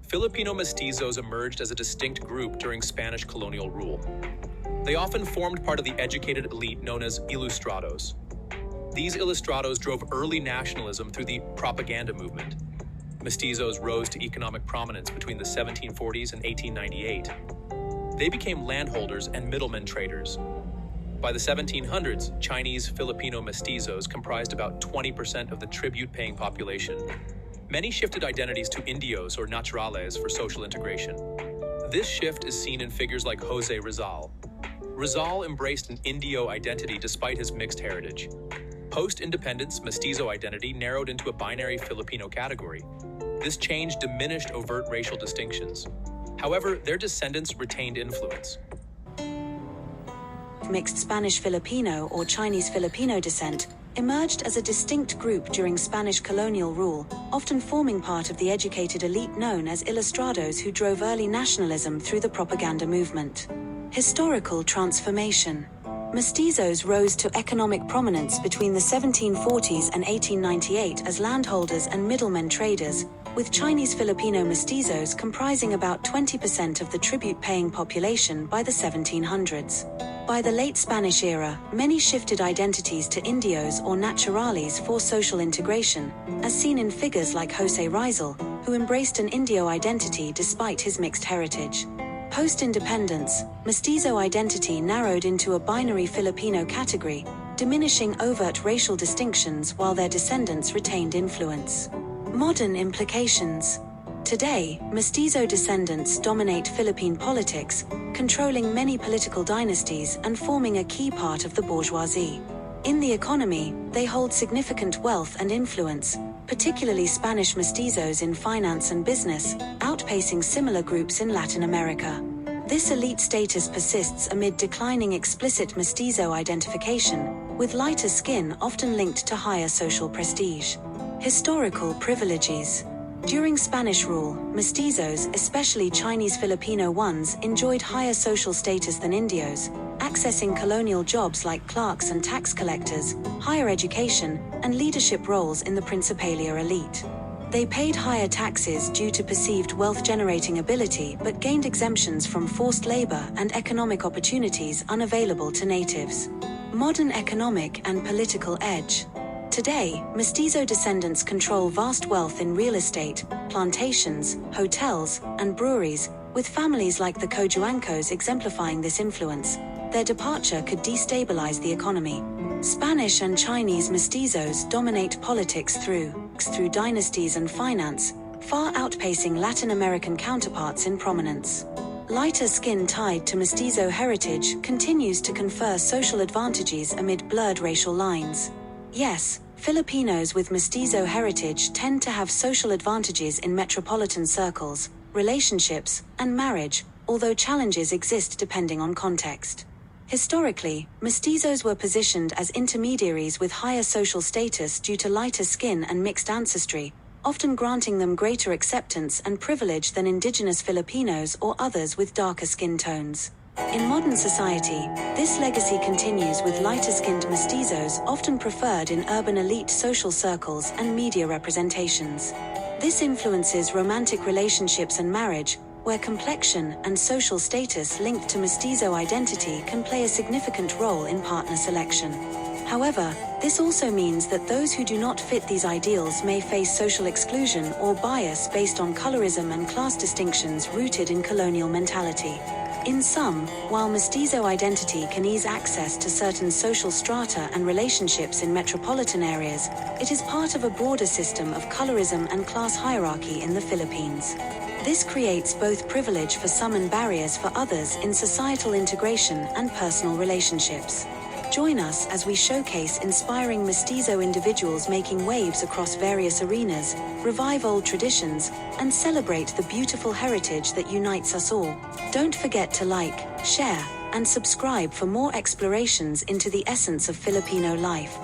Filipino Mestizos emerged as a distinct group during Spanish colonial rule. They often formed part of the educated elite known as ilustrados. These ilustrados drove early nationalism through the propaganda movement. Mestizos rose to economic prominence between the 1740s and 1898. They became landholders and middlemen traders. By the 1700s, Chinese Filipino Mestizos comprised about 20% of the tribute-paying population. Many shifted identities to indios or naturales for social integration. This shift is seen in figures like Jose Rizal. Rizal embraced an Indio identity despite his mixed heritage. Post-independence, Mestizo identity narrowed into a binary Filipino category. This change diminished overt racial distinctions. However, their descendants retained influence. Mixed Spanish Filipino or Chinese Filipino descent emerged as a distinct group during Spanish colonial rule, often forming part of the educated elite known as ilustrados who drove early nationalism through the propaganda movement. Historical transformation. Mestizos rose to economic prominence between the 1740s and 1898 as landholders and middlemen traders, with Chinese Filipino Mestizos comprising about 20% of the tribute-paying population by the 1700s. By the late Spanish era, many shifted identities to indios or naturales for social integration, as seen in figures like Jose Rizal, who embraced an Indio identity despite his mixed heritage. Post-independence, Mestizo identity narrowed into a binary Filipino category, diminishing overt racial distinctions while their descendants retained influence. Modern implications. Today, Mestizo descendants dominate Philippine politics, controlling many political dynasties and forming a key part of the bourgeoisie. In the economy, they hold significant wealth and influence, particularly Spanish Mestizos in finance and business, outpacing similar groups in Latin America. This elite status persists amid declining explicit Mestizo identification, with lighter skin often linked to higher social prestige. Historical privileges. During Spanish rule, Mestizos, especially Chinese Filipino ones, enjoyed higher social status than Indios, accessing colonial jobs like clerks and tax collectors, higher education, and leadership roles in the Principalia elite. They paid higher taxes due to perceived wealth-generating ability but gained exemptions from forced labor and economic opportunities unavailable to natives. Modern economic and political edge. Today, Mestizo descendants control vast wealth in real estate, plantations, hotels, and breweries, with families like the Cojuangcos exemplifying this influence. Their departure could destabilize the economy. Spanish and Chinese Mestizos dominate politics through dynasties and finance, far outpacing Latin American counterparts in prominence. Lighter skin tied to Mestizo heritage continues to confer social advantages amid blurred racial lines. Yes, Filipinos with Mestizo heritage tend to have social advantages in metropolitan circles, relationships, and marriage, although challenges exist depending on context. Historically, Mestizos were positioned as intermediaries with higher social status due to lighter skin and mixed ancestry, often granting them greater acceptance and privilege than indigenous Filipinos or others with darker skin tones. In modern society, this legacy continues with lighter-skinned Mestizos often preferred in urban elite social circles and media representations. This influences romantic relationships and marriage, where complexion and social status linked to Mestizo identity can play a significant role in partner selection. However, this also means that those who do not fit these ideals may face social exclusion or bias based on colorism and class distinctions rooted in colonial mentality. In sum, while Mestizo identity can ease access to certain social strata and relationships in metropolitan areas, it is part of a broader system of colorism and class hierarchy in the Philippines. This creates both privilege for some and barriers for others in societal integration and personal relationships. Join us as we showcase inspiring Mestizo individuals making waves across various arenas, revive old traditions, and celebrate the beautiful heritage that unites us all. Don't forget to like, share, and subscribe for more explorations into the essence of Filipino life.